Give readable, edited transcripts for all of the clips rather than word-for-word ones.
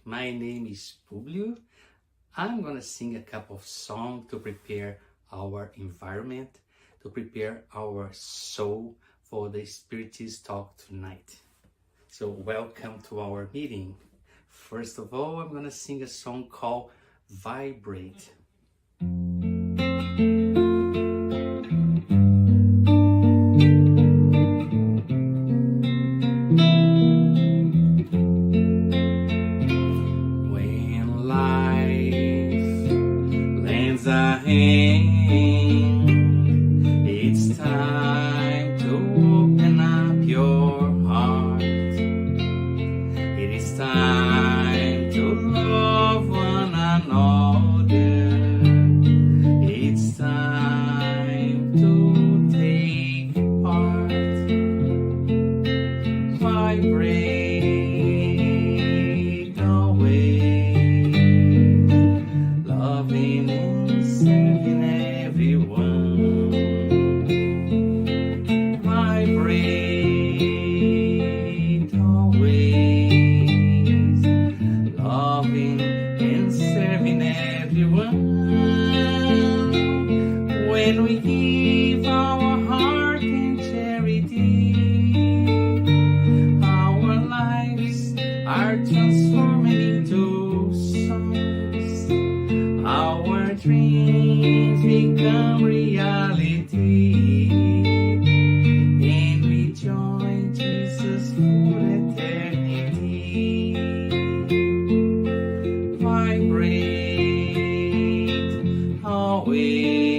My name is Publio. I'm gonna sing a couple of songs to prepare our environment, to prepare our soul for the Spiritist talk tonight. So welcome to our meeting. First of all, I'm gonna sing a song called Vibrate. When life lends a hand, it's time to open up your heart. It is time to love one another. It's time to take part. Vibrate always, loving and serving everyone. Vibrate always, loving and serving everyone. When we give our heart in charity, our lives are transforming into songs. Our dreams become reality, and we join Jesus for eternity. Vibrate always,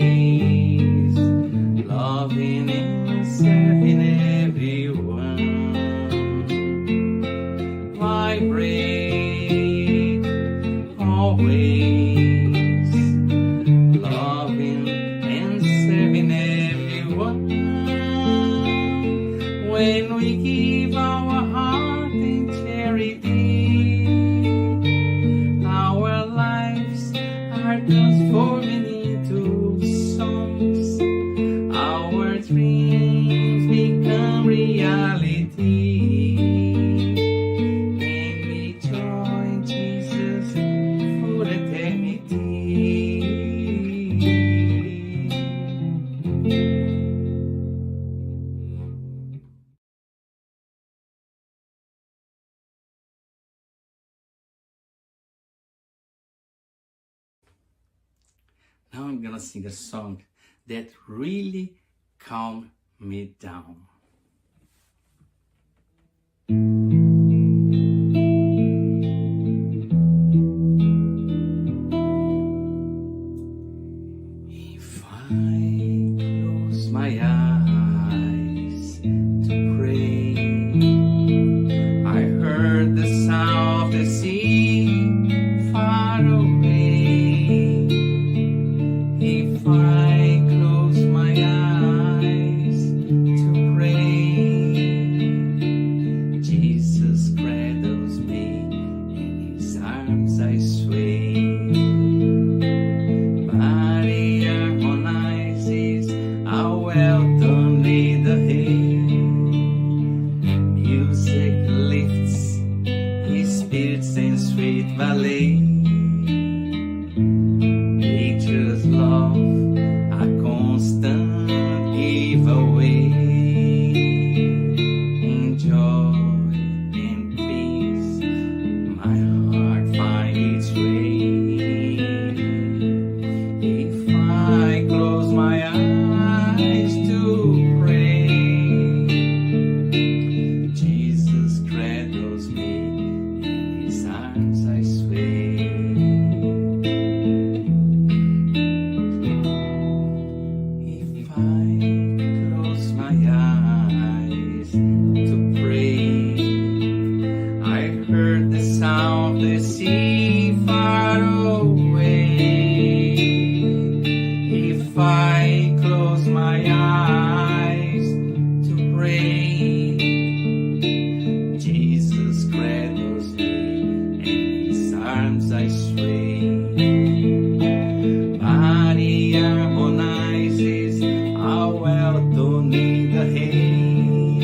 loving and serving everyone. Vibrate always, loving and serving everyone. When we give our heart in charity, our lives are transforming into songs. Our dreams become reality, and we join Jesus for eternity. Now I'm gonna sing a song that really calmed me down. If I close my eyes to pray, I heard the sound of the sea far away. If I close my eyes to pray, Jesus cradles me, in His arms I sway. Body harmonizes, how well done in the hand. Music lifts His spirit and sweet ballet. Nature's love, a constant giveaway. In joy and peace, my heart finds its way. If I close my eyes to pray, Jesus cradles me, in His arms I sway. If I close my eyes to pray, I heard the sound of the sea far away. If I close my eyes to pray, Jesus cradles me, in His arms I sway. Body harmonizes, how well done in the hand.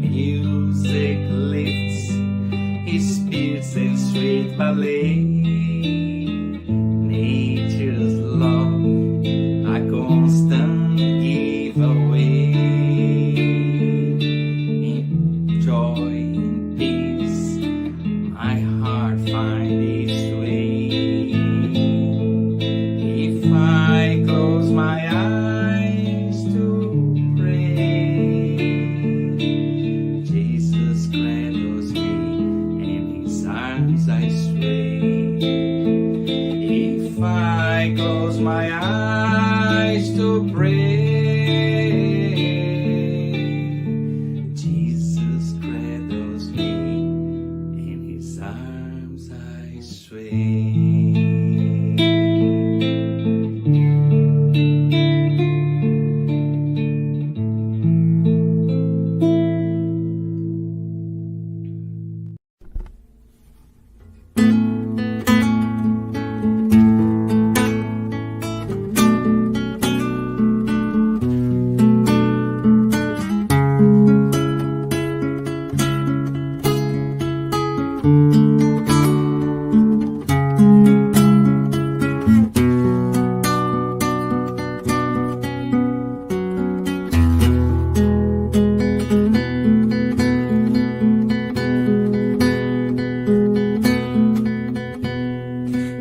Music lifts His spirit and sweet ballet, nature's love, a constant giveaway. In joy, in peace, my heart finds its way. If I close my eyes to pray, Jesus cradles me, in His arms I sway. If I close my eyes to pray, Jesus cradles me, in His arms I sway.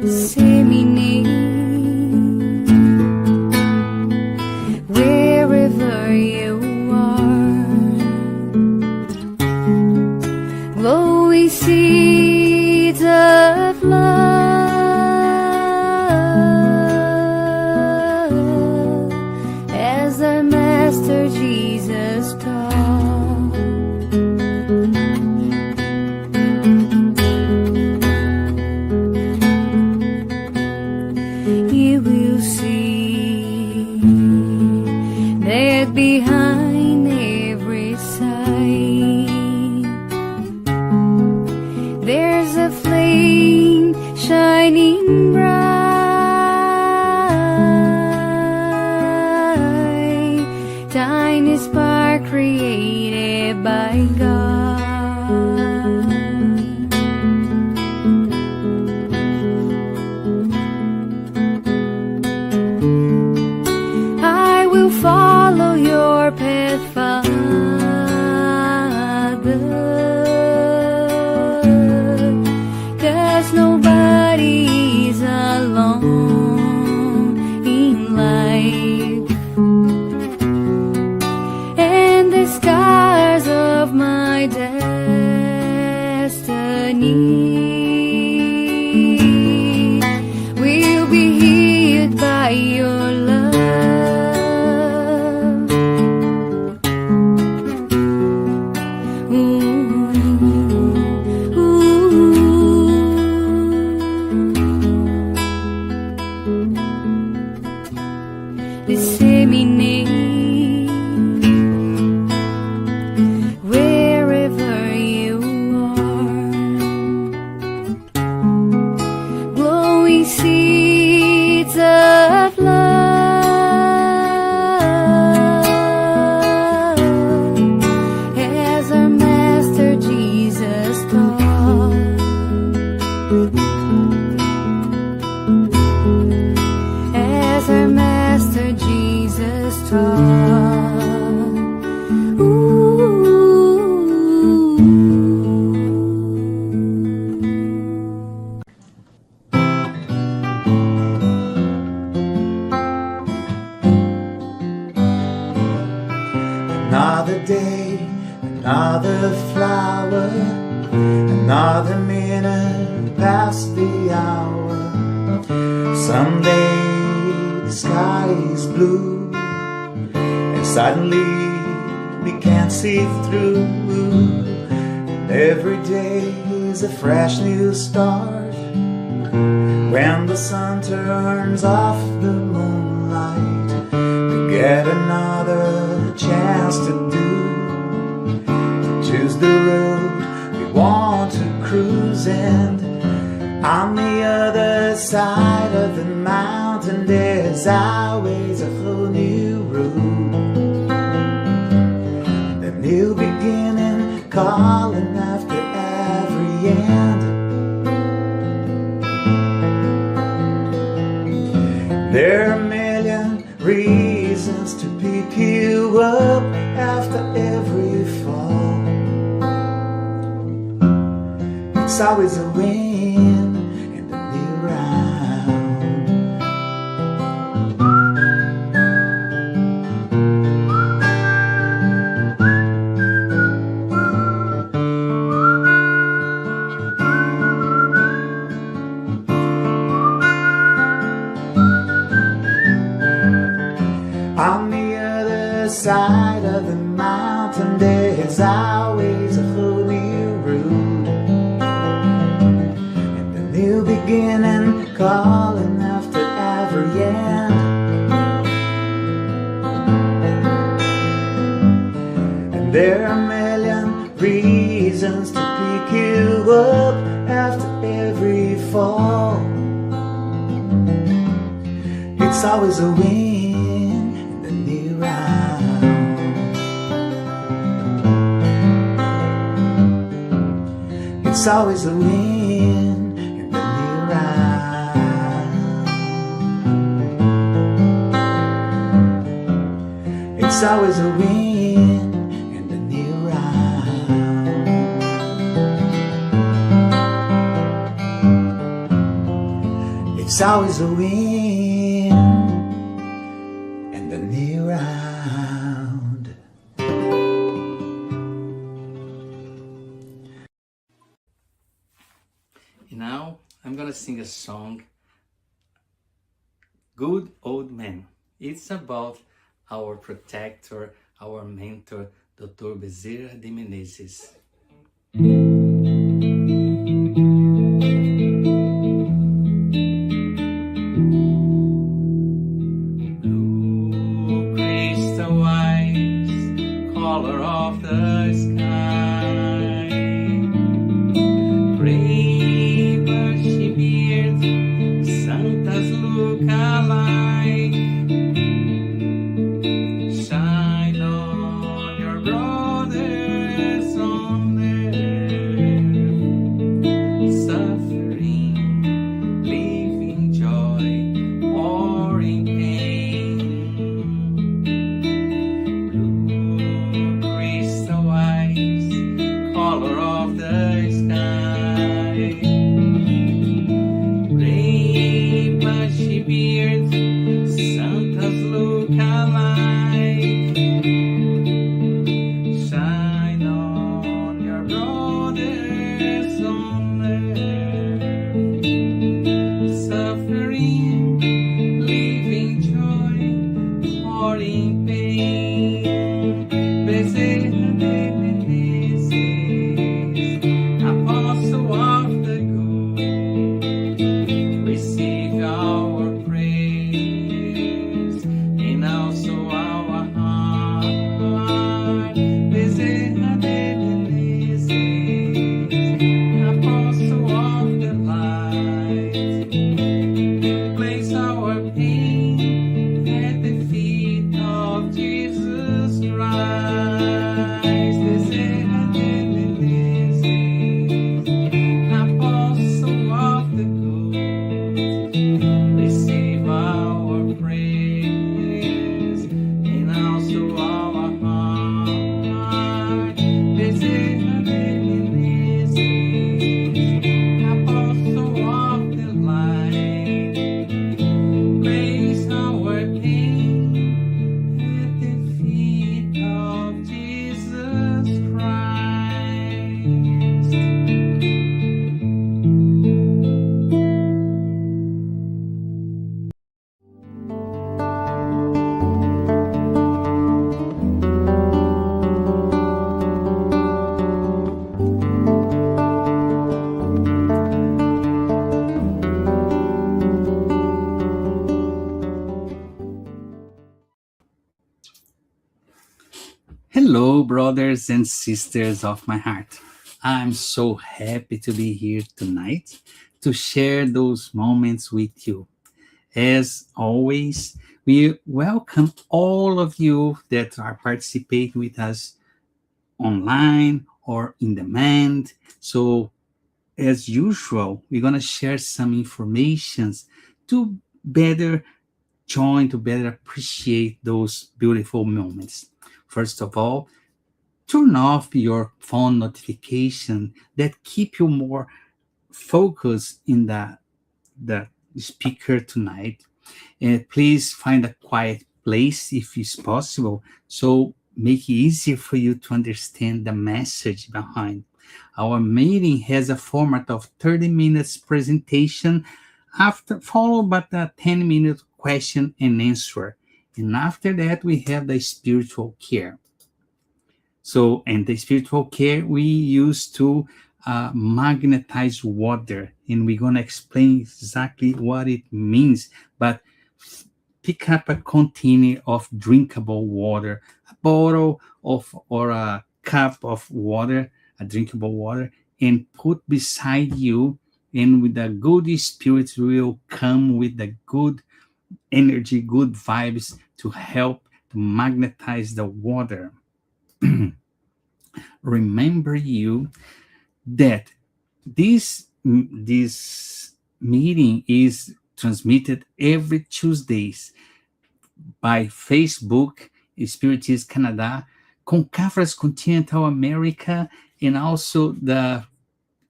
Say me name, wherever you are, glowing seeds of love, as our Master Jesus taught. You will see that behind every sight there's a flame shining bright, tiny spark created by God. I will follow your path, Father, 'cause nobody's alone in life, and the scars of my destiny will be healed by your love. Disseminate wherever you are, glowing seeds of love, as our Master Jesus taught. As our Master Jesus taught. Another day, another flower, another minute past the hour. Someday the sky is blue, and suddenly we can't see through. And every day is a fresh new start, when the sun turns off the moonlight. We get another chance to choose the road we want to cruise, and on the other side of the mountain there's always a whole new road, the new beginning calling after every end. There are a million reasons to pick you up after every fall. It's always a win in the new round. On the other side of the mountain, there's always a whole new road, and a new beginning calling after every end. And there are a million reasons to pick you up after every fall. It's always a win in the new round. It's always a win in the new round. It's always a win in the new round. It's always a win in the new round. And now I'm gonna sing a song, Good Old Man. It's about our protector, our mentor, Dr. Bezerra de Menezes. Blue crystal eyes, color of the sky, gray bushy beard, Santa's look alike. Shine on your brothers on earth, suffering, living joy, or in pain. Blue crystal eyes, color of the sky, gray bushy beard, Santa's look alike. Shine on your brothers on earth, suffering, living joy, or in pain. Bezerra de Menezes, Apostle of the Good, receive our praise and also our heart. Bezerra de Menezes, Apostle of the light, place our pain at the feet of Jesus Christ. Bezerra de Menezes, Apostle of the good, receive our praise and also our heart. Bezerra de Menezes, Apostle of the light, place our pain at the feet of Jesus Christ. Hello, brothers and sisters of my heart. I'm so happy to be here tonight to share those moments with you. As always, we welcome all of you that are participating with us online or in demand. So, as usual, we're going to share some informations to better join to better appreciate those beautiful moments. First of all, turn off your phone notification that keep you more focused in the speaker tonight. And please find a quiet place if it's possible, so make it easier for you to understand the message behind. Our meeting has a format of 30 minutes presentation, after followed by a 10-minute question and answer. And after that, we have the spiritual care. So, and the spiritual care we use to magnetize water, and we're gonna explain exactly what it means. But pick up a container of drinkable water, a bottle of or a cup of water, a drinkable water, and put beside you. And with the good spirits will come with the good energy, good vibes to help to magnetize the water. Remember you that this meeting is transmitted every Tuesdays by Facebook, Spiritist Canada, Concafras Continental America, and also the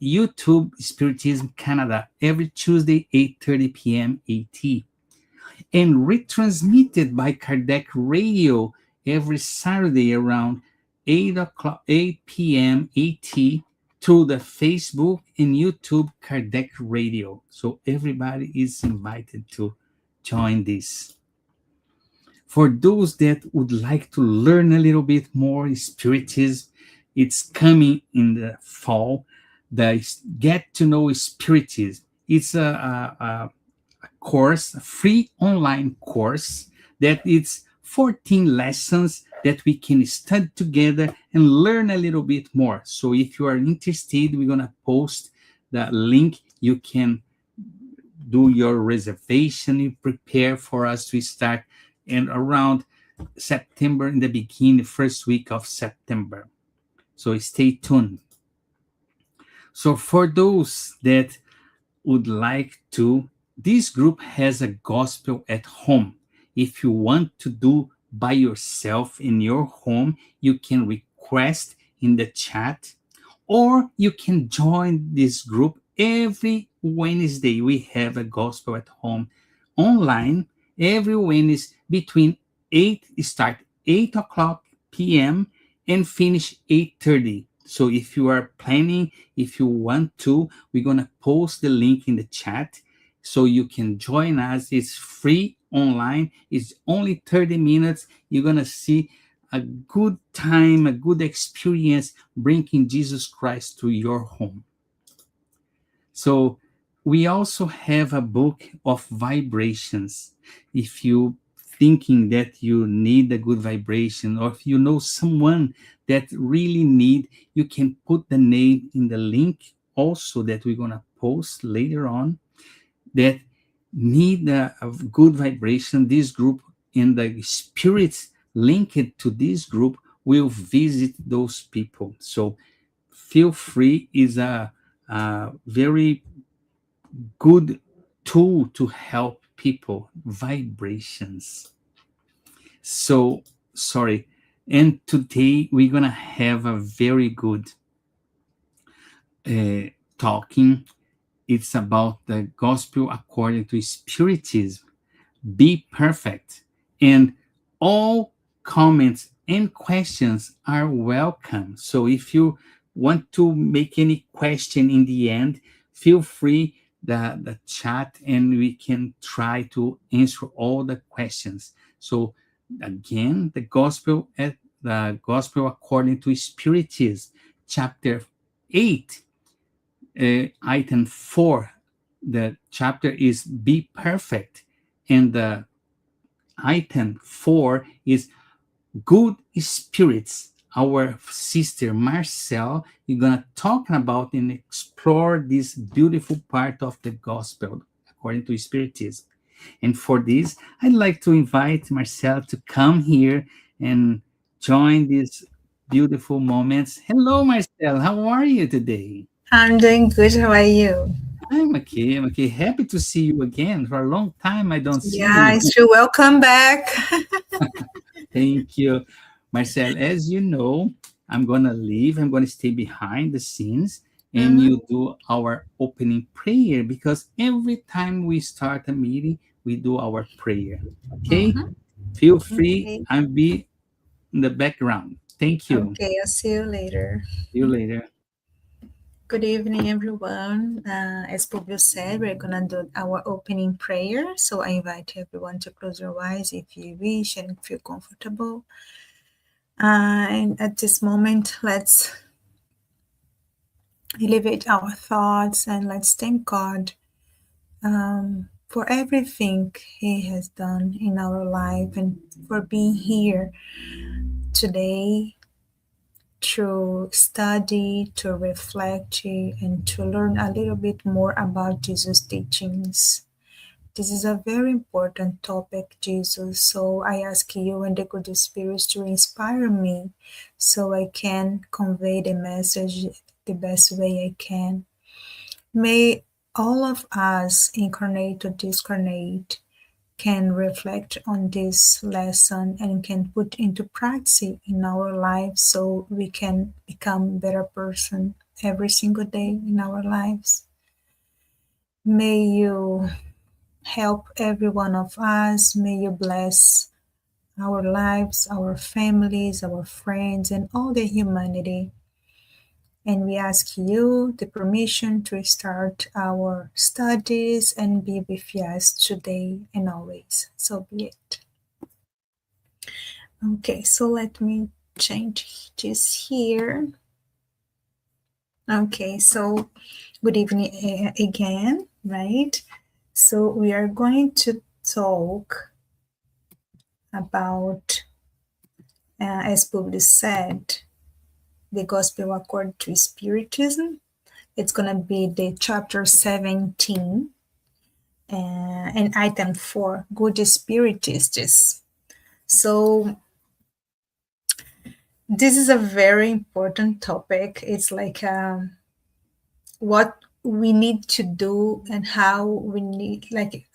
YouTube Spiritism Canada every Tuesday, 8:30 p.m. AT, and retransmitted by Kardec Radio every Saturday around 8 p.m. AT through the Facebook and YouTube Kardec Radio. So everybody is invited to join this. For those that would like to learn a little bit more Spiritism, it's coming in the fall. The Get to Know Spiritism. It's a course, a free online course that it's 14 lessons that we can study together and learn a little bit more. So if you are interested, we're gonna post the link. You can do your reservation, you prepare for us to start in around September, in the beginning, first week of September. So stay tuned. So for those that would like to, this group has a gospel at home. If you want to do by yourself in your home, you can request in the chat, or you can join this group every Wednesday. We have a gospel at home online every Wednesday between 8 o'clock p.m. and finish 8:30. So if you are planning, if you want to, we're gonna post the link in the chat so you can join us. It's free online. It's only 30 minutes. You're gonna see a good time, a good experience bringing Jesus Christ to your home. So we also have a book of vibrations. If you thinking that you need a good vibration, or if you know someone that really need, you can put the name in the link also that we're gonna post later on, that need a good vibration. This group and the spirits linked to this group will visit those people. So feel free, is a very good tool to help people, vibrations. So sorry, and today we're gonna have a very good talking. It's about the gospel according to Spiritism. Be perfect, and all comments and questions are welcome. So if you want to make any question in the end, feel free the chat, and we can try to answer all the questions. So again, the gospel according to Spiritism, chapter 8, item 4. The chapter is Be Perfect, and the item 4 is Good Spirits. Our sister Marcel is gonna talk about and explore this beautiful part of the gospel according to Spiritism. And for this, I'd like to invite Marcel to come here and join these beautiful moments. Hello, Marcel. How are you today? I'm doing good. How are you? I'm okay. I'm okay. Happy to see you again. For a long time, I don't see Yeah, you. it's true. Welcome back. Thank you, Marcel. As you know, I'm gonna leave. I'm gonna stay behind the scenes, and Mhm, you do our opening prayer because every time we start a meeting, we do our prayer. Okay? mhm. Feel free Okay. and be in the background. Thank you. Okay, I'll see you later. See you later. Good evening, everyone. As Publio said, we're gonna do our opening prayer. So I invite everyone to close your eyes if you wish and feel comfortable. And at this moment, let's elevate our thoughts and let's thank God for everything He has done in our life and for being here today to study, to reflect, and to learn a little bit more about Jesus' teachings. This is a very important topic, Jesus. So I ask you and the good Spirit to inspire me so I can convey the message the best way I can. May all of us, incarnate or discarnate, can reflect on this lesson and can put into practice in our lives so we can become better person every single day in our lives. May you help every one of us. May you bless our lives, our families, our friends, and all the humanity. And we ask you the permission to start our studies and be with us today and always. So be it. Okay, so let me change this here. Okay, so good evening again, right? So we are going to talk about, as Publius said, the Gospel according to Spiritism. It's going to be the chapter 17 and item 4, Good Spiritists. So this is a very important topic. It's like what we need to do and how we need, like,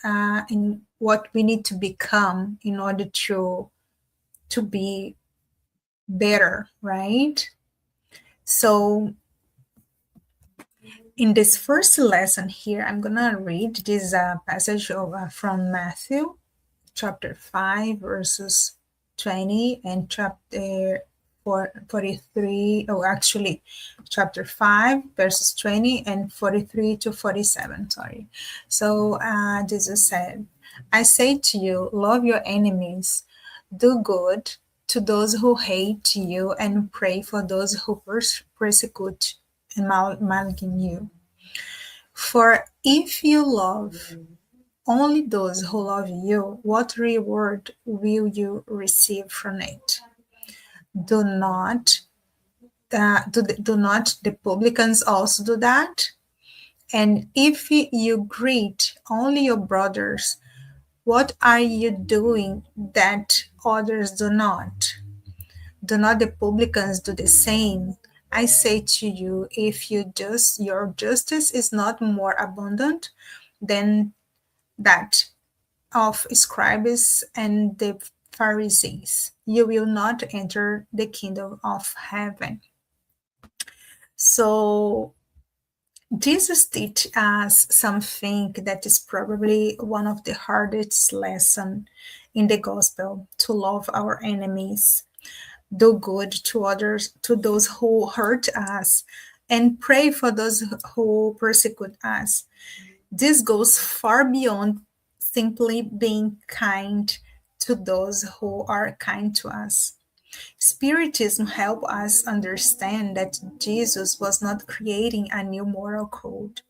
in what we need to become in order to be better, right? So in this first lesson here, I'm gonna read this passage from Matthew chapter 5 verses 20 and chapter 43, oh actually chapter 5 verses 20 and 43 to 47, sorry. So Jesus said, I say to you, love your enemies, do good to those who hate you, and pray for those who persecute and malign you. For if you love only those who love you, what reward will you receive from it? Do not do not the publicans also do that? And if you greet only your brothers, what are you doing that others do not? Do not the publicans do the same? I say to you, if your justice is not more abundant than that of scribes and the Pharisees, you will not enter the kingdom of heaven. So Jesus teach us something that is probably one of the hardest lessons in the gospel: to love our enemies, do good to others, to those who hurt us, and pray for those who persecute us. This goes far beyond simply being kind to those who are kind to us. Spiritism helps us understand that Jesus was not creating a new moral code.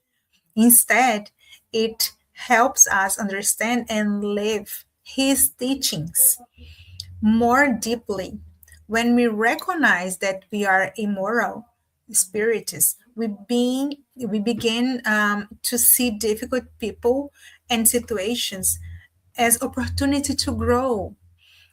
Instead, it helps us understand and live his teachings more deeply. When we recognize that we are immoral spiritists, we begin to see difficult people and situations as opportunity to grow.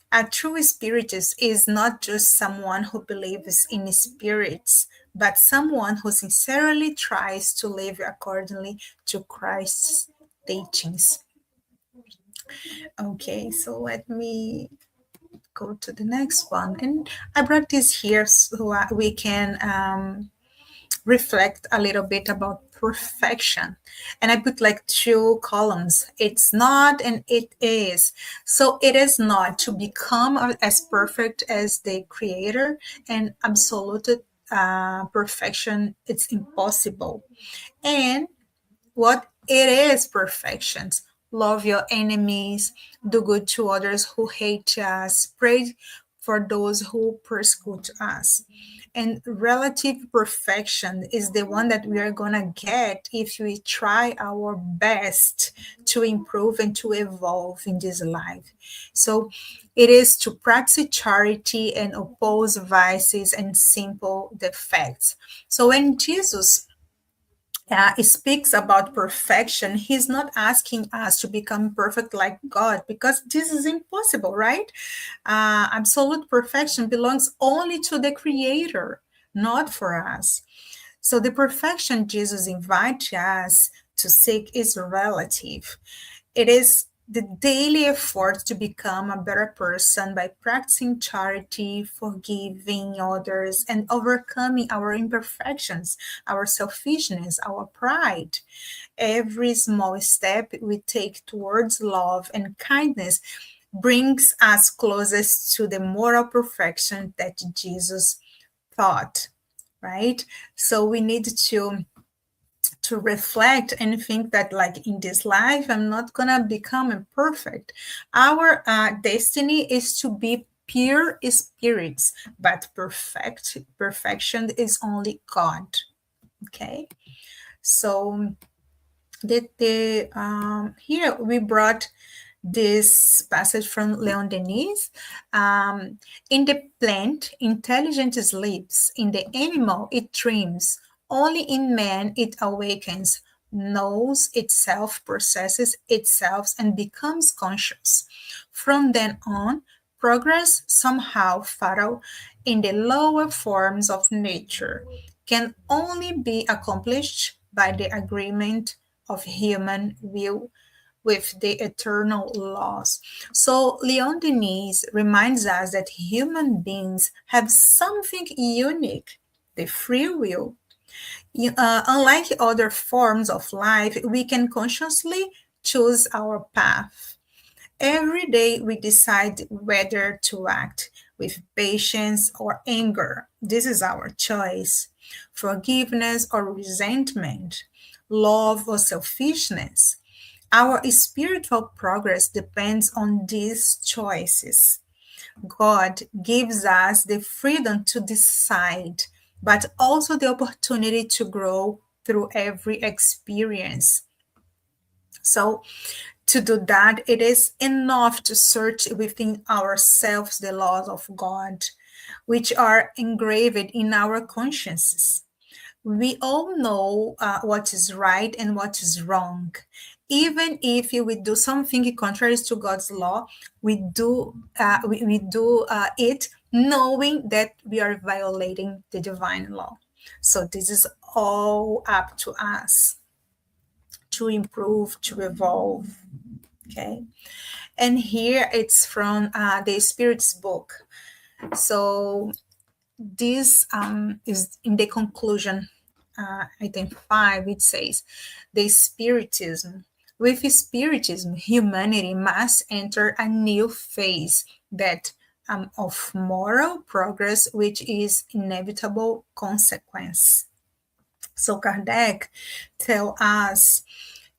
A true spiritist is not just someone who believes in spirits, but someone who sincerely tries to live accordingly to Christ's teachings. Okay, so let me go to the next one. And I brought this here so we can reflect a little bit about perfection. And I put like two columns. It's not and it is. So it is not to become as perfect as the creator, and absolute perfection, it's impossible. And what it is perfections: love your enemies, do good to others who hate us, pray for those who persecute us. And relative perfection is the one that we are gonna get if we try our best to improve and to evolve in this life. So it is to practice charity and oppose vices and simple defects. So when Jesus speaks about perfection, he's not asking us to become perfect like God, because this is impossible, right? Absolute perfection belongs only to the Creator, not for us. So the perfection Jesus invites us to seek is relative. It is the daily effort to become a better person by practicing charity, forgiving others, and overcoming our imperfections, our selfishness, our pride. Every small step we take towards love and kindness brings us closest to the moral perfection that Jesus taught, right? So we need to reflect and think that, like, in this life I'm not gonna become perfect. Our destiny is to be pure spirits, but perfection is only God. Okay, so here we brought this passage from Leon Denis. In the plant, intelligence sleeps. In the animal, it dreams. Only in man, it awakens, knows itself, processes itself, and becomes conscious. From then on, progress, somehow fatal in the lower forms of nature, can only be accomplished by the agreement of human will with the eternal laws. So Leon Denis reminds us that human beings have something unique: the free will. Unlike other forms of life, we can consciously choose our path. Every day we decide whether to act with patience or anger. This is our choice. Forgiveness or resentment, love or selfishness. Our spiritual progress depends on these choices. God gives us the freedom to decide, but also the opportunity to grow through every experience. So, to do that, it is enough to search within ourselves the laws of God, which are engraved in our consciences. We all know what is right and what is wrong. Even if we do something contrary to God's law, we do it knowing that we are violating the divine law. So this is all up to us to improve, to evolve. Okay, and here it's from the Spirit's book. So this is in the conclusion, item 5. It says, the Spiritism. With Spiritism, humanity must enter a new phase that of moral progress, which is inevitable consequence. So Kardec tell us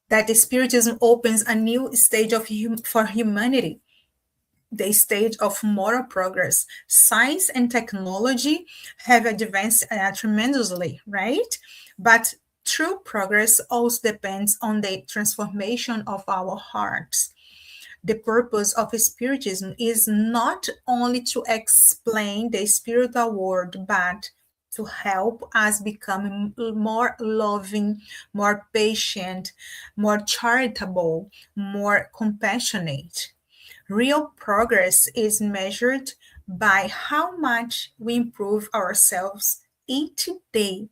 that the Spiritism opens a new stage for humanity, the stage of moral progress. Science and technology have advanced tremendously, right? But true progress also depends on the transformation of our hearts. The purpose of Spiritism is not only to explain the spiritual world, but to help us become more loving, more patient, more charitable, more compassionate. Real progress is measured by how much we improve ourselves each day,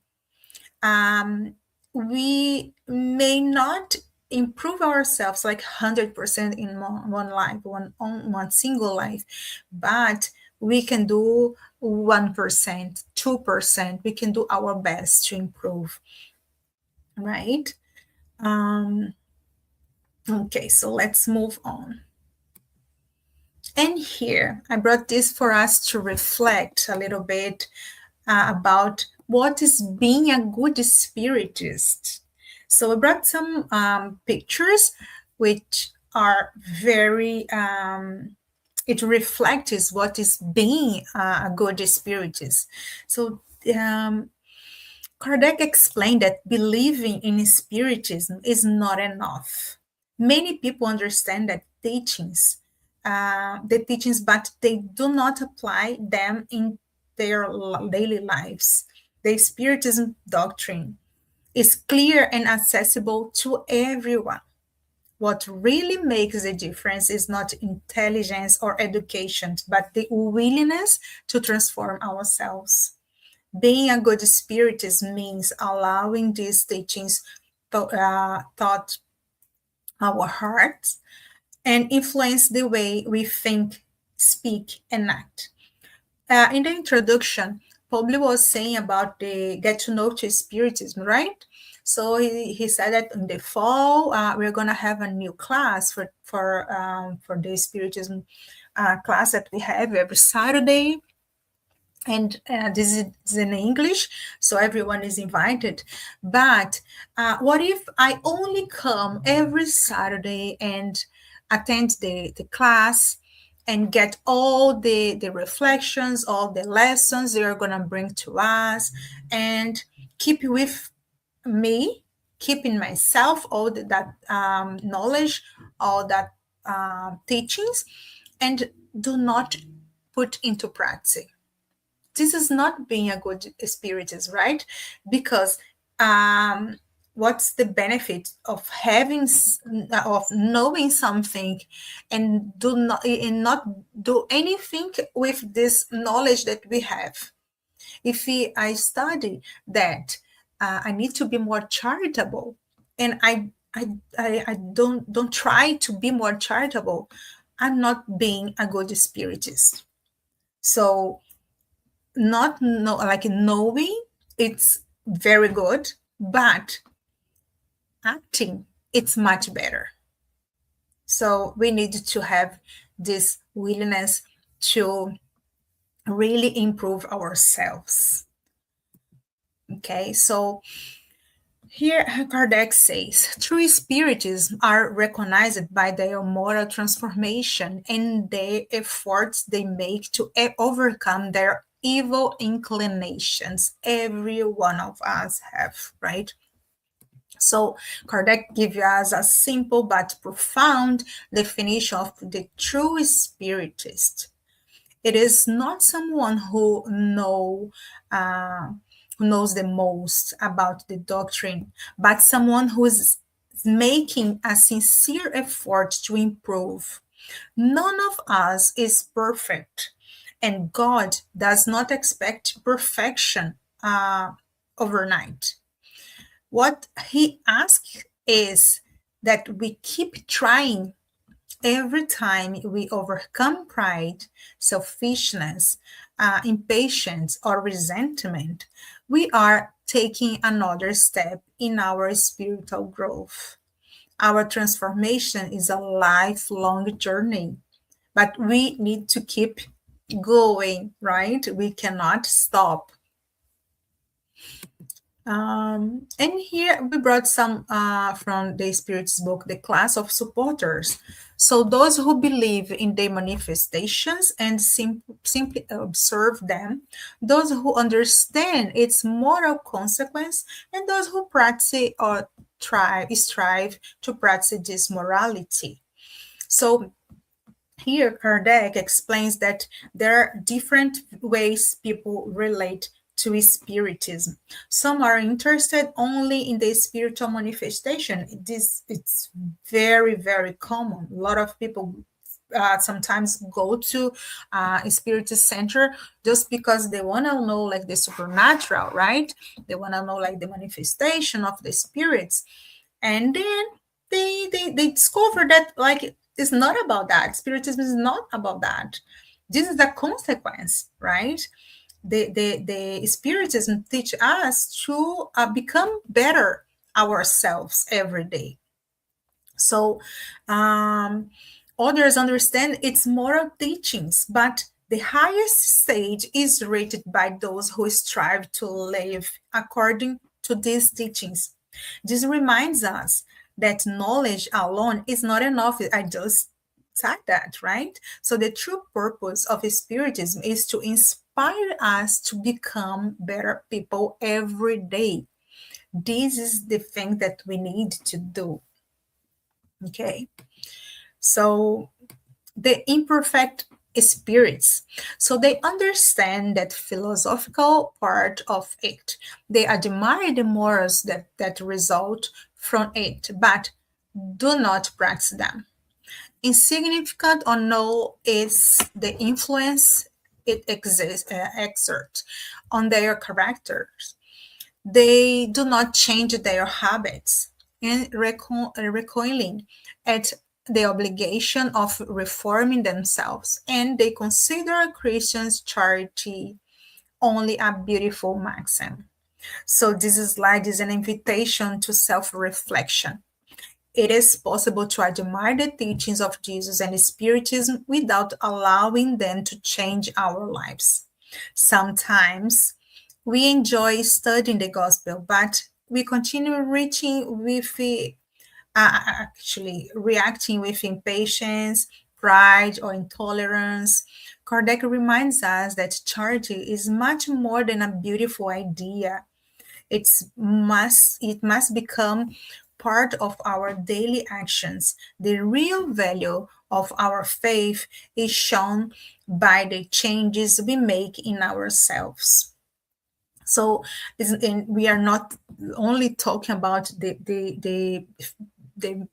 we may not improve ourselves like 100% in one life, one single life, but we can do 1%, 2%. We can do our best to improve, right? Okay, so let's move on. And here I brought this for us to reflect a little bit about what is being a good spiritist. So I brought some pictures which are very, it reflects what is being a good spiritist. So Kardec explained that believing in spiritism is not enough. Many people understand that the teachings, but they do not apply them in their daily lives. The Spiritism doctrine is clear and accessible to everyone. What really makes the difference is not intelligence or education, but the willingness to transform ourselves. Being a good spiritist means allowing these teachings thought our hearts and influence the way we think, speak, and act. In the introduction, Pablo was saying about the get to know to spiritism, right? So he said that in the fall we're gonna have a new class for the spiritism class that we have every Saturday, and this is in English, so everyone is invited. But what if I only come every Saturday and attend the class and get all the reflections, all the lessons they're going to bring to us, and keep with me, keeping myself all that knowledge, all that teachings, and do not put into practice? This is not being a good spiritist, right? Because what's the benefit of knowing something and not do anything with this knowledge that we have? If I study that I need to be more charitable, and I don't try to be more charitable, I'm not being a good spiritist. So knowing, it's very good, but acting, it's much better. So we need to have this willingness to really improve ourselves. Okay, so here Kardec says, true spiritism are recognized by their moral transformation and the efforts they make to overcome their evil inclinations. Every one of us have, right? So Kardec gives us a simple but profound definition of the true spiritist. It is not someone who knows the most about the doctrine, but someone who is making a sincere effort to improve. None of us is perfect, and God does not expect perfection overnight. What He asks is that we keep trying. Every time we overcome pride, selfishness, impatience, or resentment, we are taking another step in our spiritual growth. Our transformation is a lifelong journey, but we need to keep going, right? We cannot stop. And here we brought some from the Spirit's book, The Class of Supporters. So those who believe in the manifestations and simply observe them, those who understand its moral consequence, and those who practice or strive to practice this morality. So here Kardec explains that there are different ways people relate to spiritism. Some are interested only in the spiritual manifestation. It's very, very common. A lot of people sometimes go to a spiritist center just because they want to know like the supernatural, right? They want to know like the manifestation of the spirits, and then they discover that like it's not about that. Spiritism is not about that. This is the consequence, right? The spiritism teach us to become better ourselves every day. So others understand its moral teachings, but the highest stage is rated by those who strive to live according to these teachings. This reminds us that knowledge alone is not enough. I just said that, right? So the true purpose of Spiritism is to inspire us to become better people every day. This is the thing that we need to do. Okay. So the imperfect spirits. So they understand that philosophical part of it. They admire the morals that result from it, but do not practice them. Insignificant or null is the influence it exerts on their characters. They do not change their habits and recoiling at the obligation of reforming themselves, and they consider Christians' charity only a beautiful maxim. So this slide is an invitation to self-reflection. It is possible to admire the teachings of Jesus and Spiritism without allowing them to change our lives. Sometimes we enjoy studying the gospel, but we continue reaching with actually reacting with impatience, pride, or intolerance. Kardec reminds us that charity is much more than a beautiful idea. It must become part of our daily actions. The real value of our faith is shown by the changes we make in ourselves. So we are not only talking about the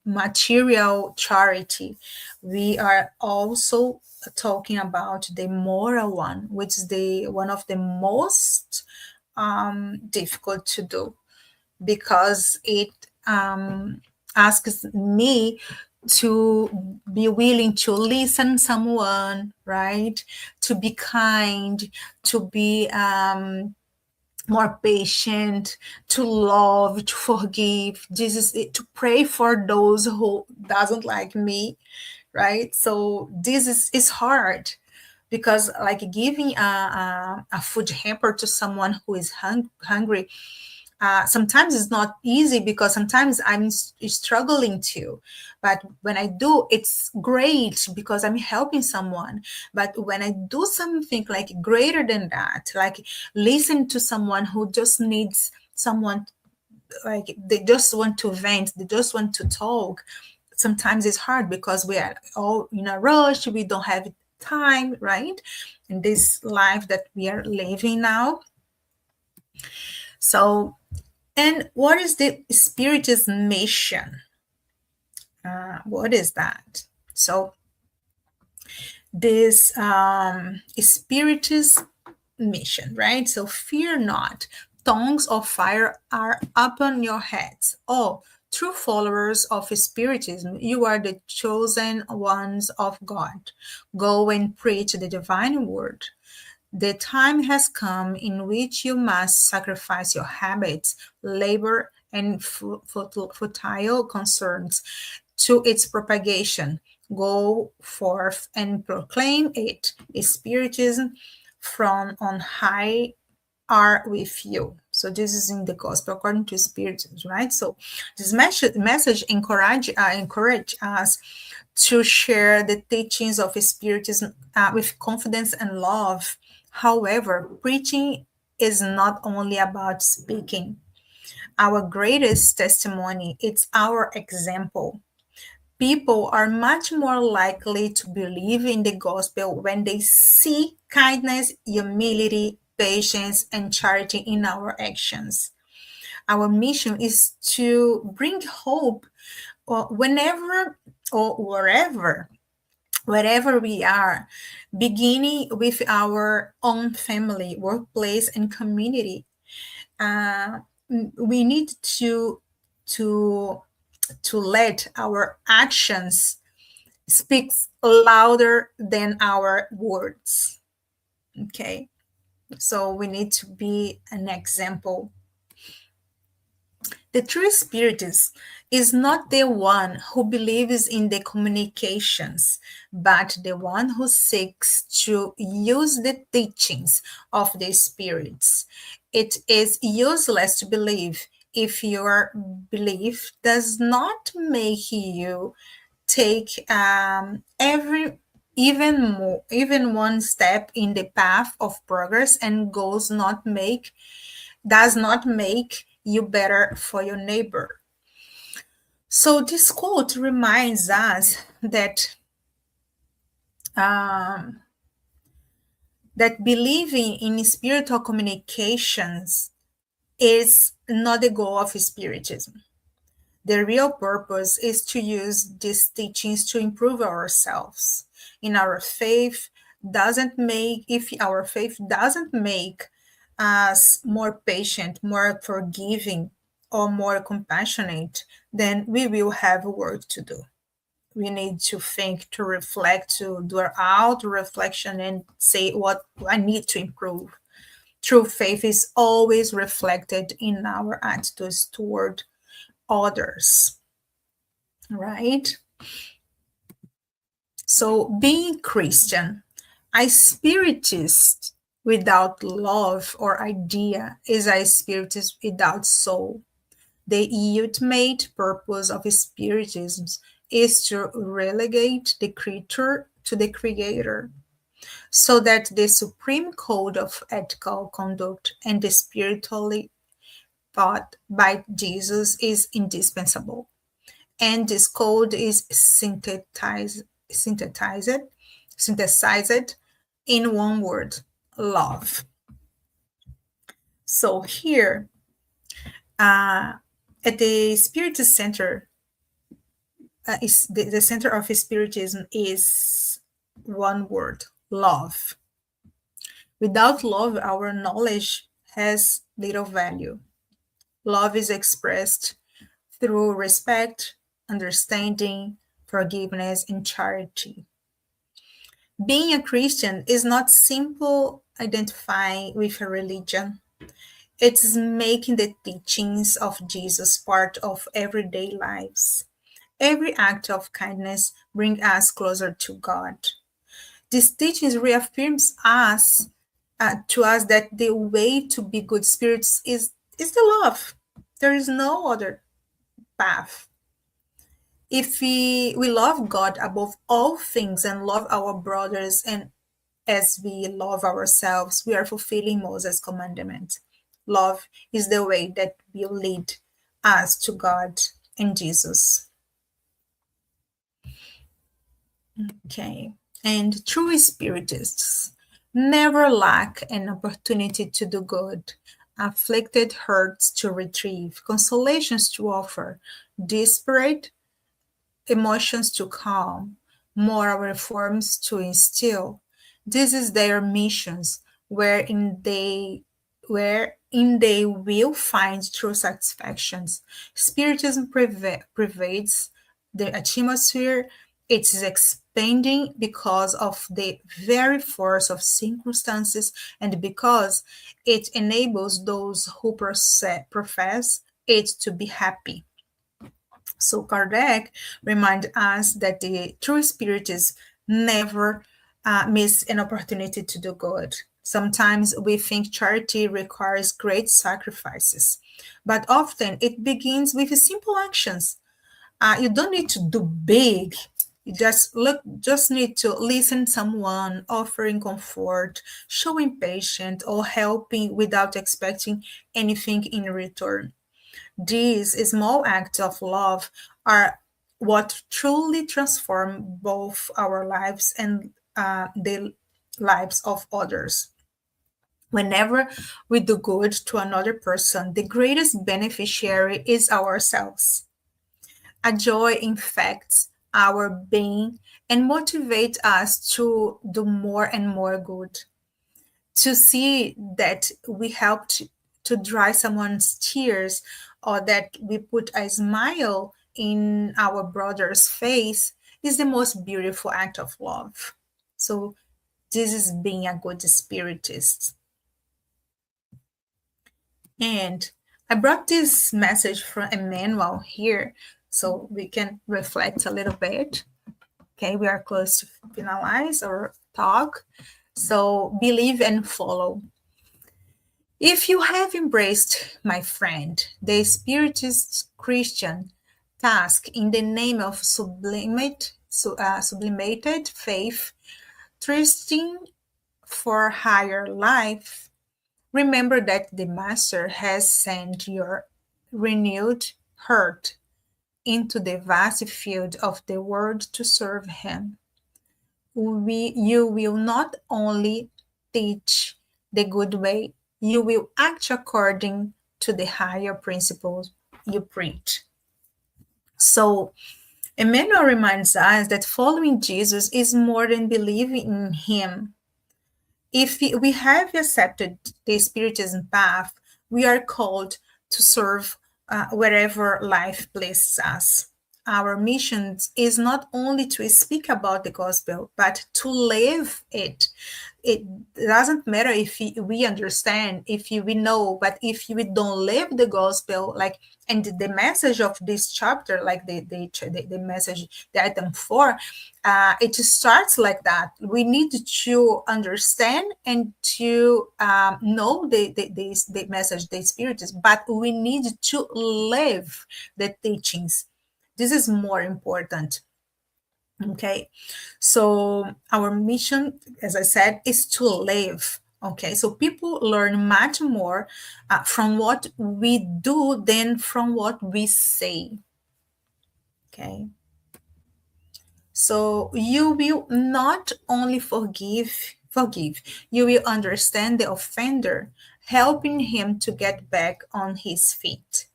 material charity, we are also talking about the moral one, which is the one of the most difficult to do, because it asks me to be willing to listen someone, right? To be kind, to be more patient, to love, to forgive. This is it, to pray for those who doesn't like me, right? So this is hard, because like giving a food hamper to someone who is hungry, sometimes it's not easy, because sometimes I'm struggling too. But when I do, it's great because I'm helping someone. But when I do something like greater than that, like listen to someone who just needs someone, like they just want to vent, they just want to talk, sometimes it's hard because we are all in a rush, we don't have time, right? In this life that we are living now. So, and what is the Spiritist mission? What is that? So, this Spiritist mission, right? So, fear not, tongues of fire are upon your heads. Oh, true followers of Spiritism, you are the chosen ones of God. Go and preach the divine word. The time has come in which you must sacrifice your habits, labor, and futile concerns to its propagation. Go forth and proclaim it. Spiritism from on high are with you. So this is in the gospel according to Spiritism, right? So this message encourage us to share the teachings of Spiritism with confidence and love. However, preaching is not only about speaking. Our greatest testimony is our example. People are much more likely to believe in the gospel when they see kindness, humility, patience, and charity in our actions. Our mission is to bring hope whenever or wherever wherever we are, beginning with our own family, workplace, and community. Uh, we need to to let our actions speak louder than our words. Okay, so we need to be an example. The true spiritist is not the one who believes in the communications, but the one who seeks to use the teachings of the spirits. It is useless to believe if your belief does not make you take every even one step in the path of progress and does not make you better for your neighbor. So this quote reminds us um, that believing in spiritual communications is not the goal of spiritism. The real purpose is to use these teachings to improve ourselves. In our faith doesn't make if our faith doesn't make us more patient, more forgiving, or more compassionate, then we will have work to do. We need to think, to reflect, to do our auto reflection and say what I need to improve. True faith is always reflected in our attitudes toward others, right? So, being Christian, a spiritist without love or idea is a spiritist without soul. The ultimate purpose of spiritism is to relegate the creature to the creator, so that the supreme code of ethical conduct and the spiritually taught by Jesus is indispensable. And this code is synthesized in one word: love. So here, at the Spiritist Center, is the center of Spiritism is one word: love. Without love, our knowledge has little value. Love is expressed through respect, understanding, forgiveness, and charity. Being a Christian is not simple identifying with a religion. It's making the teachings of Jesus part of everyday lives. Every act of kindness brings us closer to God. These teachings reaffirms us to us that the way to be good spirits is the love. There is no other path. If we love God above all things and love our brothers and as we love ourselves, we are fulfilling Moses' commandment. Love is the way that will lead us to God and Jesus. Okay. And true spiritists never lack an opportunity to do good, afflicted hurts to retrieve, consolations to offer, desperate emotions to calm, moral reforms to instill. This is their missions, wherein they will find true satisfactions. Spiritism pervades the atmosphere. It is expanding because of the very force of circumstances and because it enables those who profess it to be happy. So Kardec reminds us that the true spiritists never miss an opportunity to do good. Sometimes we think charity requires great sacrifices, but often it begins with simple actions. You don't need to do big. You just need to listen to someone, offering comfort, showing patience, or helping without expecting anything in return. These small acts of love are what truly transform both our lives and the lives of others. Whenever we do good to another person, the greatest beneficiary is ourselves. A joy infects our being and motivate us to do more and more good. To see that we helped to dry someone's tears, or that we put a smile in our brother's face, is the most beautiful act of love. So this is being a good spiritist. And I brought this message from Emmanuel here so we can reflect a little bit. Okay, we are close to finalize our talk. So believe and follow. If you have embraced, my friend, the Spiritist Christian task in the name of sublimated faith, thirsting for higher life, remember that the Master has sent your renewed heart into the vast field of the world to serve Him. You will not only teach the good way, you will act according to the higher principles you preach. So, Emmanuel reminds us that following Jesus is more than believing in Him. If we have accepted the Spiritism path, we are called to serve wherever life places us. Our mission is not only to speak about the gospel, but to live it. It doesn't matter if we understand, if we know, but if we don't live the gospel, like, and the message of this chapter, like the message, the item 4, it starts like that. We need to understand and to know the message, the spirit is, but we need to live the teachings. This is more important. Okay, so our mission, as I said, is to live. Okay, so people learn much more from what we do than from what we say. Okay, so you will not only forgive, you will understand the offender, helping him to get back on his feet.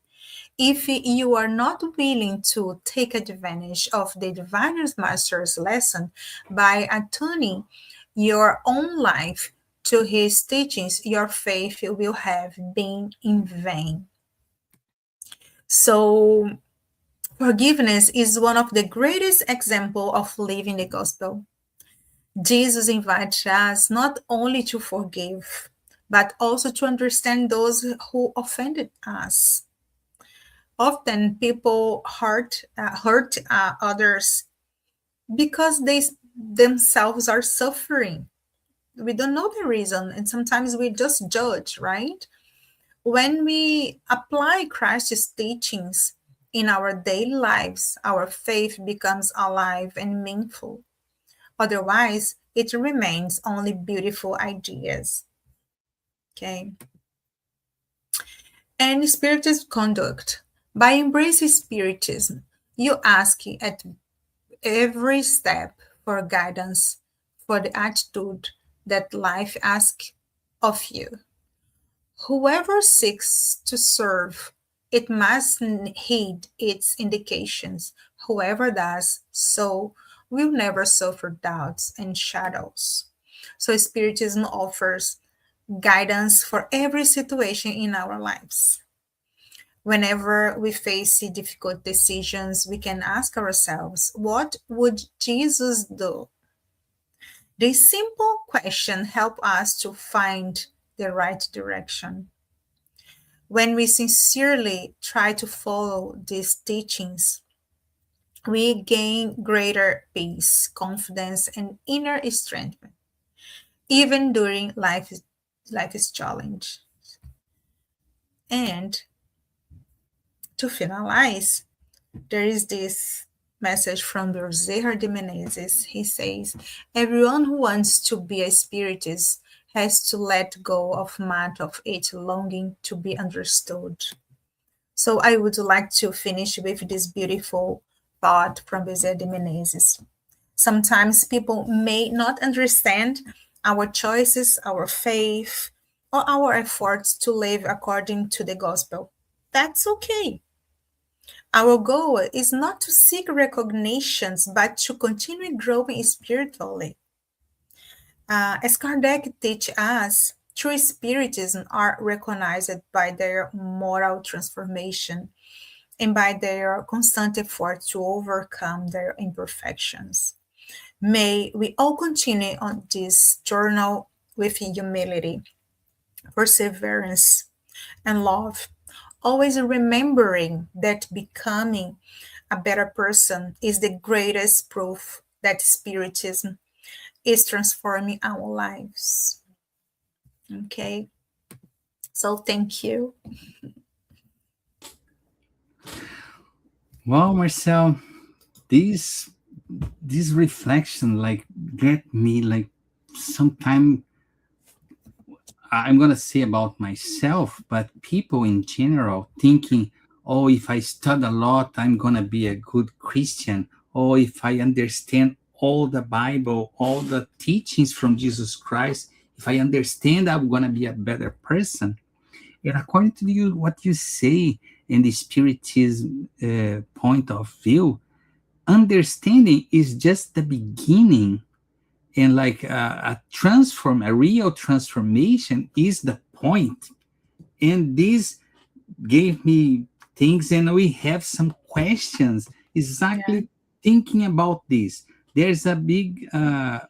If you are not willing to take advantage of the divine master's lesson by attuning your own life to his teachings, your faith will have been in vain. So forgiveness is one of the greatest examples of living the gospel. Jesus invites us not only to forgive, but also to understand those who offended us. Often people hurt others because they themselves are suffering. We don't know the reason, and sometimes we just judge, right? When we apply Christ's teachings in our daily lives, our faith becomes alive and meaningful. Otherwise, it remains only beautiful ideas. Okay. And Spiritist conduct. By embracing Spiritism, you ask at every step for guidance, for the attitude that life asks of you. Whoever seeks to serve, it must heed its indications. Whoever does so will never suffer doubts and shadows. So, Spiritism offers guidance for every situation in our lives. Whenever we face difficult decisions, we can ask ourselves, what would Jesus do? This simple question helps us to find the right direction. When we sincerely try to follow these teachings, we gain greater peace, confidence, and inner strength, even during life's challenge. And to finalize, there is this message from Bezerra de Menezes. He says, everyone who wants to be a spiritist has to let go of much of its longing to be understood. So I would like to finish with this beautiful thought from Bezerra de Menezes. Sometimes people may not understand our choices, our faith, or our efforts to live according to the gospel. That's okay. Our goal is not to seek recognitions, but to continue growing spiritually. As Kardec teaches us, true Spiritism are recognized by their moral transformation and by their constant effort to overcome their imperfections. May we all continue on this journey with humility, perseverance, and love, always remembering that becoming a better person is the greatest proof that Spiritism is transforming our lives. Okay, so thank you. Well, Marcel, this this reflection like get me like sometime I'm gonna say about myself, but people in general thinking, oh, if I study a lot, I'm gonna be a good Christian. Or if I understand all the Bible, all the teachings from Jesus Christ, if I understand, I'm gonna be a better person. And according to you, what you say in the Spiritism point of view, understanding is just the beginning, and like a real transformation is the point. And this gave me things, and we have some questions Yeah. exactly thinking about this. There's a big a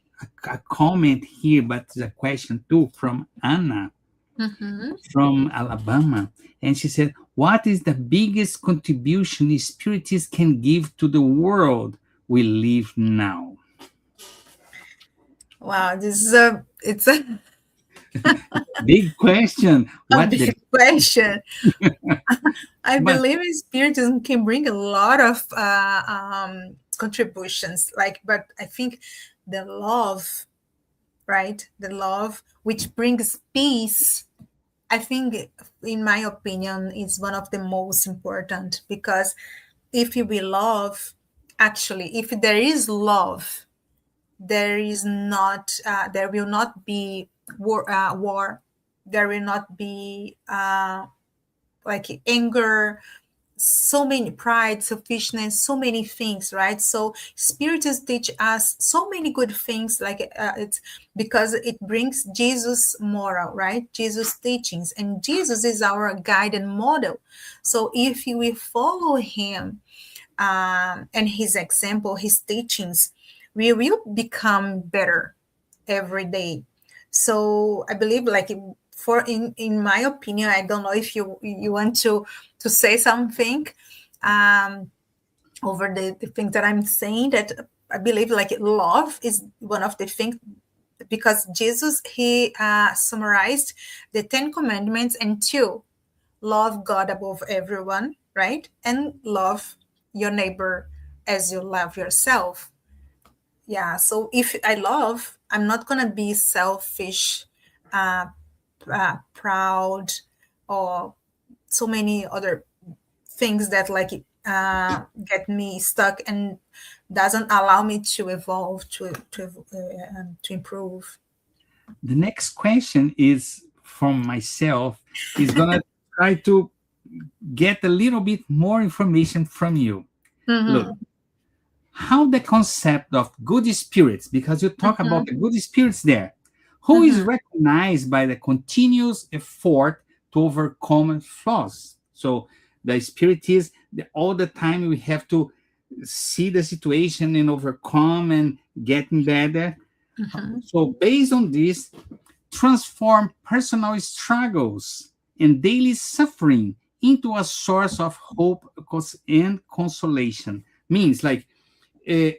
comment here, but it's a question too from Anna Mm-hmm. from Alabama. And she said, what is the biggest contribution Spiritists can give to the world we live now? Wow, this is a Big question. a What the big question. I but believe Spiritism can bring a lot of contributions. But I think the love, right? The love which brings peace. I think, in my opinion, is one of the most important, because if we love, actually, if there is love, there will not be war. There will not be like anger, so many pride, selfishness, so many things, right? So spiritists teach us so many good things, it's because it brings Jesus moral, right? Jesus teachings, and Jesus is our guide and model. So if we follow him, and his example, his teachings, we will become better every day. So I believe, for in my opinion, I don't know if you want to say something um over the things that I'm saying, that I believe like love is one of the things, because Jesus, he summarized the 10 commandments and two: love God above everyone, right? And love your neighbor as you love yourself. Yeah, so if I love, I'm not gonna be selfish, uh, proud, or so many other things that get me stuck and doesn't allow me to evolve, to improve. the next question is from myself, is gonna try to get a little bit more information from you. Look, Mm-hmm. how the concept of good spirits, because you talk about Mm-hmm. the good spirits there, who is Mm-hmm. recognized by the continuous effort to overcome flaws. So the spirit is all the time we have to see the situation and overcome and getting better. Mm-hmm. So based on this, transform personal struggles and daily suffering into a source of hope and consolation. Means like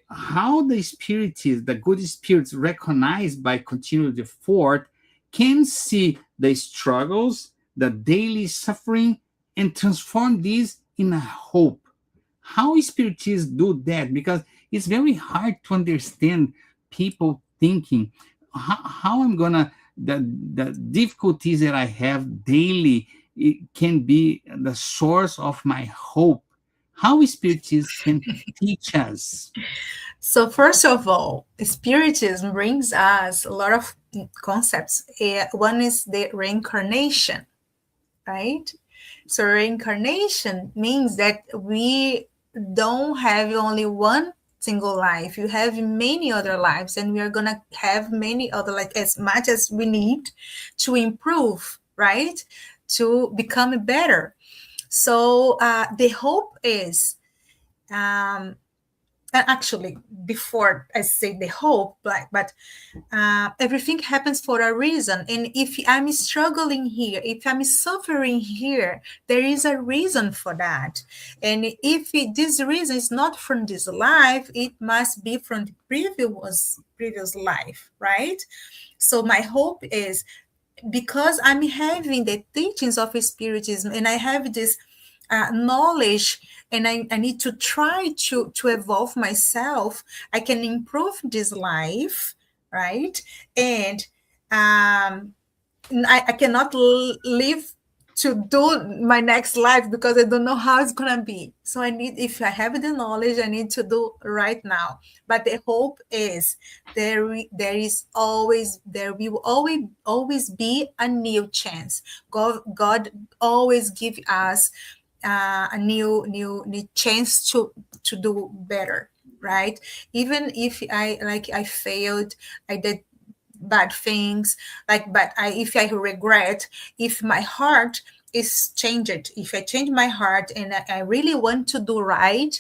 how the spirits, the good spirits recognized by continued effort, can see the struggles, the daily suffering, and transform these in a hope. How spiritists do that? Because it's very hard to understand people thinking how I'm gonna the difficulties that I have daily, it can be the source of my hope. How spiritists can teach us. So first of all, spiritism brings us a lot of concepts. One is the reincarnation, right? So reincarnation means that we don't have only one single life. You have many other lives, and we are gonna have many other, like as much as we need to improve, right? To become better. So the hope is um, and actually before I say the hope, but everything happens for a reason. And if I'm struggling here, if I'm suffering here, there is a reason for that. And if this reason is not from this life, it must be from the previous life, right? So my hope is, because I'm having the teachings of Spiritism and I have this knowledge, and I need to try to evolve myself, I can improve this life, right? And I cannot live to do my next life because I don't know how it's gonna be. So I need, if I have the knowledge, I need to do right now. But the hope is there is always, there will always be a new chance. God always give us a new chance to do better, right? Even if I failed, I did bad things, like, but if I regret, if my heart is changed, if I change my heart and I really want to do right,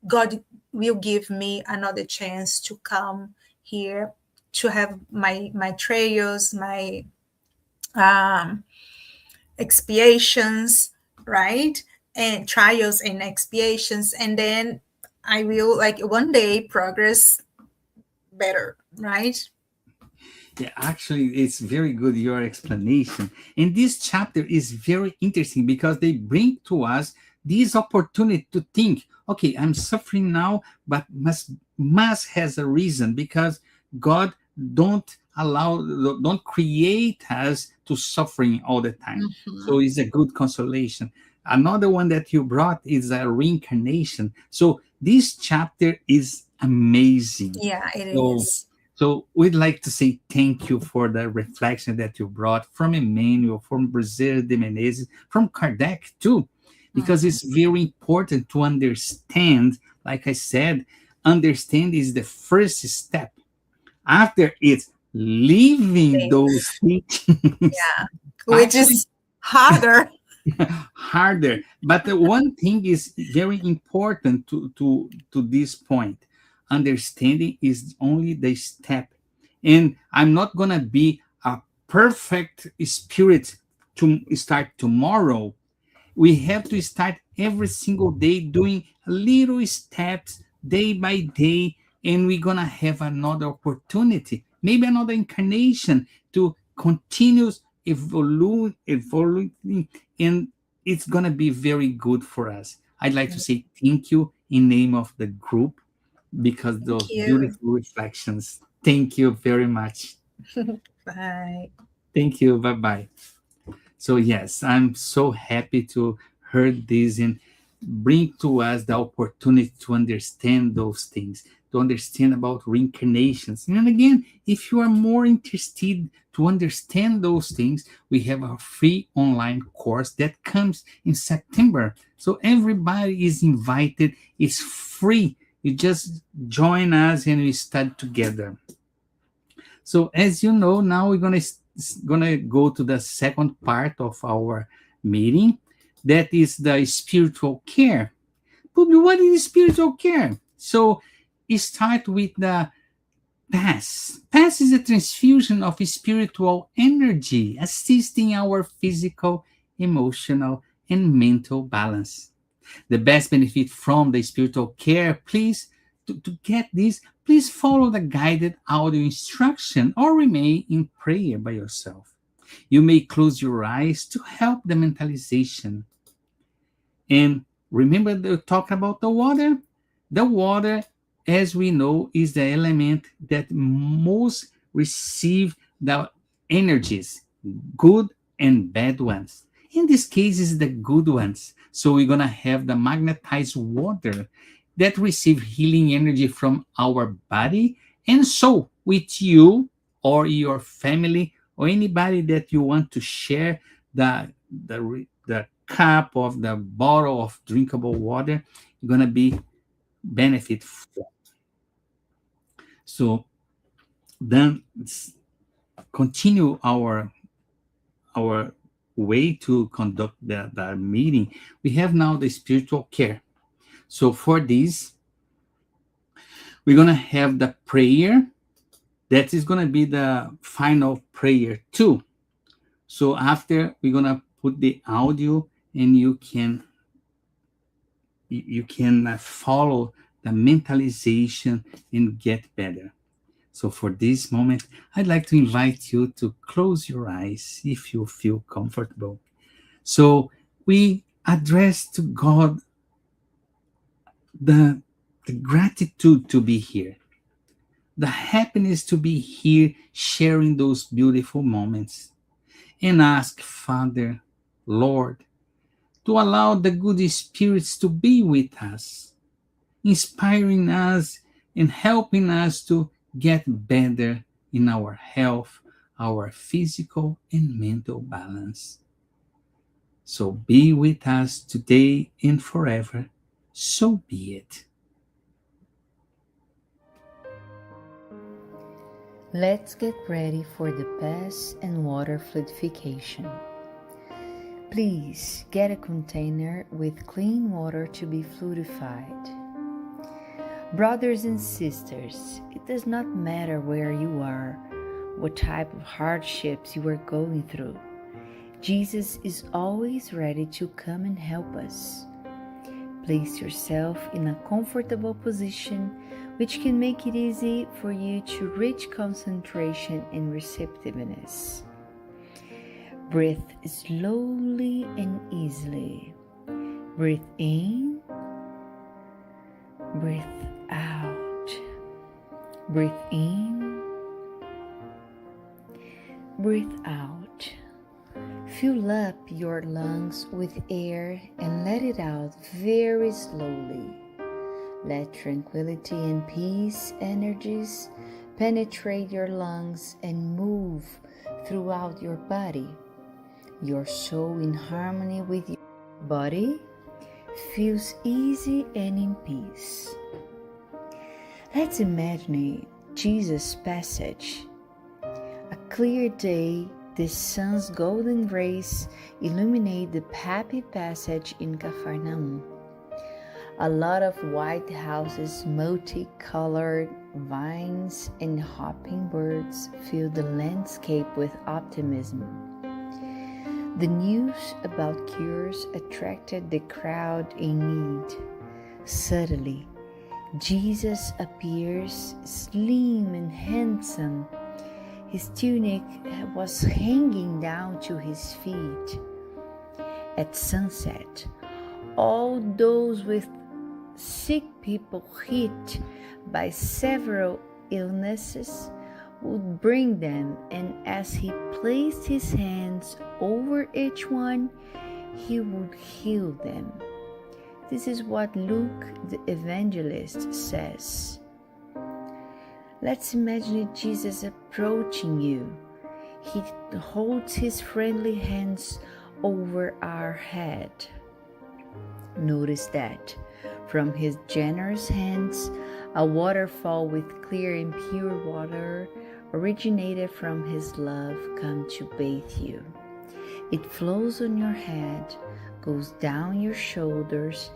God will give me another chance to come here, to have my trials, my um expiations, right? And trials and expiations, and then I will, like, one day progress better, right? Yeah, actually, it's very good, your explanation. And this chapter is very interesting because they bring to us this opportunity to think, okay, I'm suffering now, but must has a reason, because God don't create us to suffering all the time. So Mhm. it's a good consolation. Another one that you brought is a reincarnation. So this chapter is amazing. Yeah, it So is. so we'd like to say thank you for the reflection that you brought from Emmanuel, from Brazil de Menezes, from Kardec too, because Mhm. it's very important to understand. Like I said, understand is the first step. After it's living those teachings, Yeah, which actually is harder. harder. But the one thing is very important to this point. Understanding is only the step. And I'm not gonna be a perfect spirit to start tomorrow. We have to start every single day doing little steps day by day, and we're gonna have another opportunity, maybe another incarnation, to continue evolving, and it's gonna be very good for us. I'd like to say thank you in name of the group, because Thank those you. beautiful reflections. Thank you very much. Bye. Thank you. Bye bye. So yes, I'm so happy to hear this and bring to us the opportunity to understand those things, to understand about reincarnations. And again, if you are more interested to understand those things, we have a free online course that comes in September. So everybody is invited. It's free. You just join us and we study together. So as you know, now we're gonna go to the second part of our meeting. That is the spiritual care. But what is spiritual care? So it start with the pass. Pass is a transfusion of spiritual energy, assisting our physical, emotional, and mental balance. The best benefit from the spiritual care, please, to get this, please follow the guided audio instruction or remain in prayer by yourself. You may close your eyes to help the mentalization. And remember to talk about the water. The water, as we know, is the element that most receive the energies, good and bad ones. In this case, is the good ones. So we're gonna have the magnetized water that receive healing energy from our body and soul with you or your family or anybody that you want to share the cup, of the bottle of drinkable water, you're going to be benefit from. So then continue our way to conduct the meeting. We have now the spiritual care. So for this, we're going to have the prayer. That is going to be the final prayer too. So after, we're going to put the audio, and you can follow the mentalization and get better. So for this moment, I'd like to invite you to close your eyes if you feel comfortable. So we address to God the gratitude to be here, the happiness to be here sharing those beautiful moments, and ask Father, Lord, to allow the good spirits to be with us, inspiring us and helping us to get better in our health, our physical and mental balance. So be with us today and forever. So be it. Let's get ready for the pass and water fluidification. Please get a container with clean water to be fluidified. Brothers and sisters, it does not matter where you are, what type of hardships you are going through. Jesus is always ready to come and help us. Place yourself in a comfortable position, which can make it easy for you to reach concentration and receptiveness. Breathe slowly and easily. Breathe in, breathe out. Breathe in, breathe out. Fill up your lungs with air and let it out very slowly. Let tranquility and peace energies penetrate your lungs and move throughout your body. Your soul, in harmony with your body, feels easy and in peace. Let's imagine Jesus' passage. A clear day, the sun's golden rays illuminate the happy passage in Capernaum. A lot of white houses, multicolored vines, and hopping birds fill the landscape with optimism. The news about cures attracted the crowd in need. Suddenly, Jesus appears slim and handsome. His tunic was hanging down to his feet. At sunset, all those with sick people hit by several illnesses would bring them, and as he placed his hands over each one, he would heal them. This is what Luke the evangelist says. Let's imagine Jesus approaching you. He holds his friendly hands over our head. Notice that from his generous hands, a waterfall with clear and pure water originated from his love come to bathe you. It flows on your head, goes down your shoulders,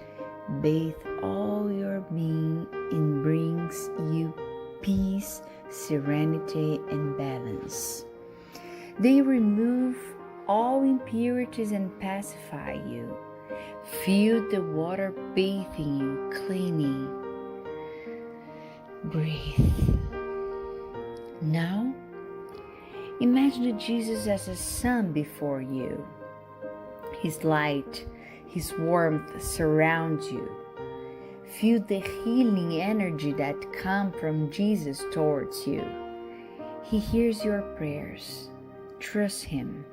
bathe all your being, and brings you peace, serenity, and balance. They remove all impurities and pacify you. Feel the water bathing you, cleaning. Breathe. Now, imagine Jesus as a sun before you. His light, his warmth surrounds you. Feel the healing energy that comes from Jesus towards you. He hears your prayers. Trust him.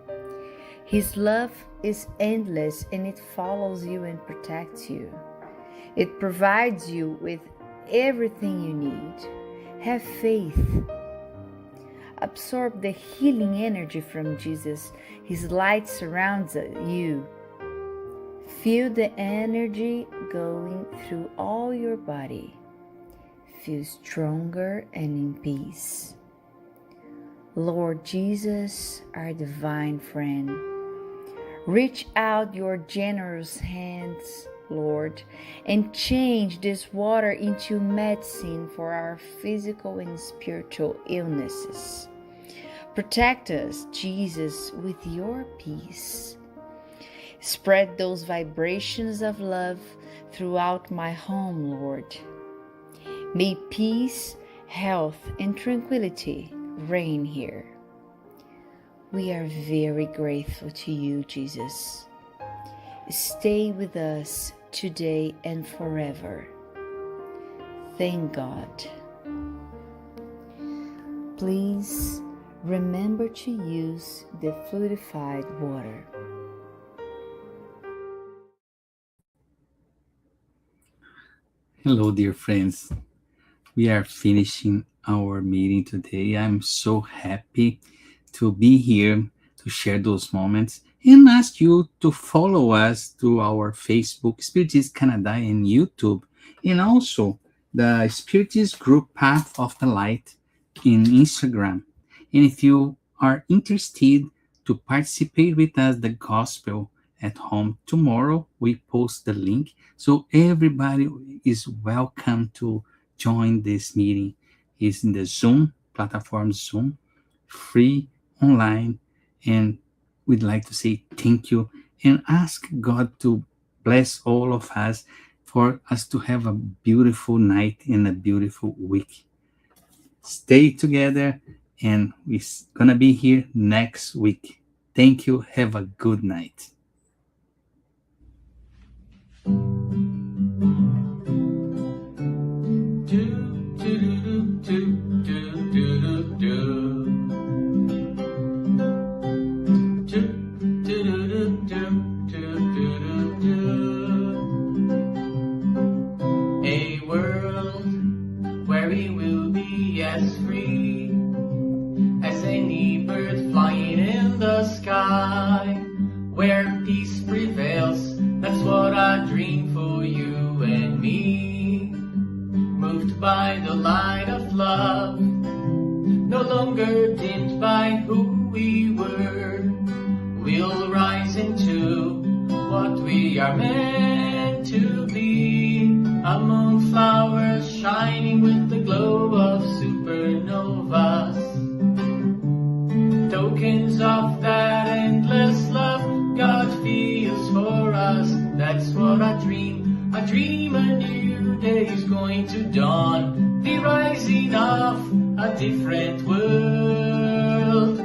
His love is endless and it follows you and protects you. It provides you with everything you need. Have faith. Absorb the healing energy from Jesus. His light surrounds you. Feel the energy going through all your body. Feel stronger and in peace. Lord Jesus, our divine friend, reach out your generous hands, Lord, and change this water into medicine for our physical and spiritual illnesses. Protect us, Jesus, with your peace. Spread those vibrations of love throughout my home, Lord. May peace, health, and tranquility reign here. We are very grateful to you, Jesus. Stay with us today and forever. Thank God. Please remember to use the fluidified water. Hello, dear friends. We are finishing our meeting today. I'm so happy to be here to share those moments and ask you to follow us through our Facebook, Spiritist Canada, and YouTube, and also the Spiritist group Path of the Light in Instagram. And if you are interested to participate with us, the Gospel at Home tomorrow, we post the link, so everybody is welcome to join this meeting. It's in the Zoom platform, Zoom, free, online, and we'd like to say thank you and ask God to bless all of us for us to have a beautiful night and a beautiful week. Stay together, and we're gonna be here next week. Thank you. Have a good night. A world where we will be as free as any bird flying in the sky, where peace prevails. That's what I dream for you and me. Moved by the light of love, no longer dimmed by who we were. We'll rise into what we are meant to be, among flowers shining with the glow of supernovas. Tokens of that endless love God feels for us. That's what I dream. I dream a new day is going to dawn, the rising of a different world,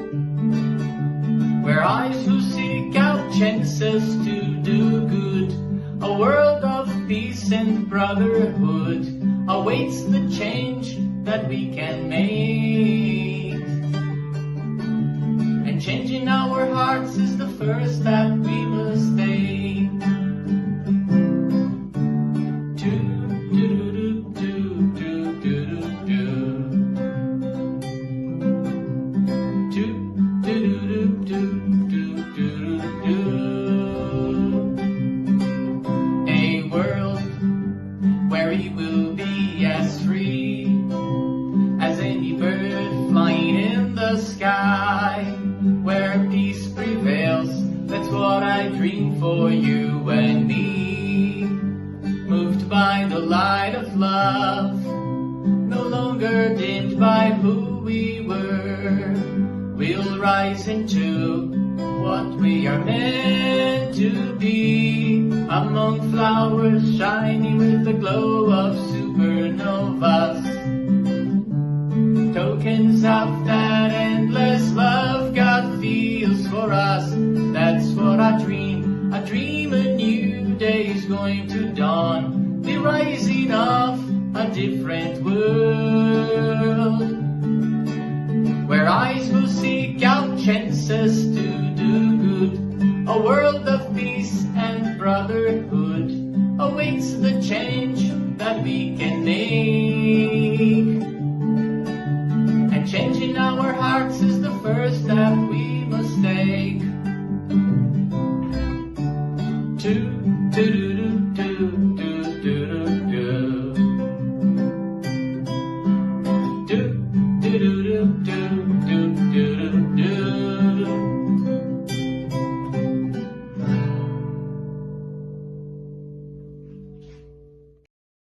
where eyes who seek out chances to do good, a world of peace and brotherhood awaits the change that we can make. And changing our hearts is the first step we must take. A world where we will be as free as any bird flying in the sky, where peace prevails. That's what I dream for you and me. Moved by the light of love, no longer dimmed by who we were. We'll rise into what we are meant to be, among flowers shining with the glow of supernovas. Tokens of that endless love God feels for us. That's what I dream. I dream a new day is going to dawn, the rising of a different world, where eyes will seek out chances to do good, a world of peace and brotherhood awaits the change that we can make. And changing our hearts is the first step we must take. do do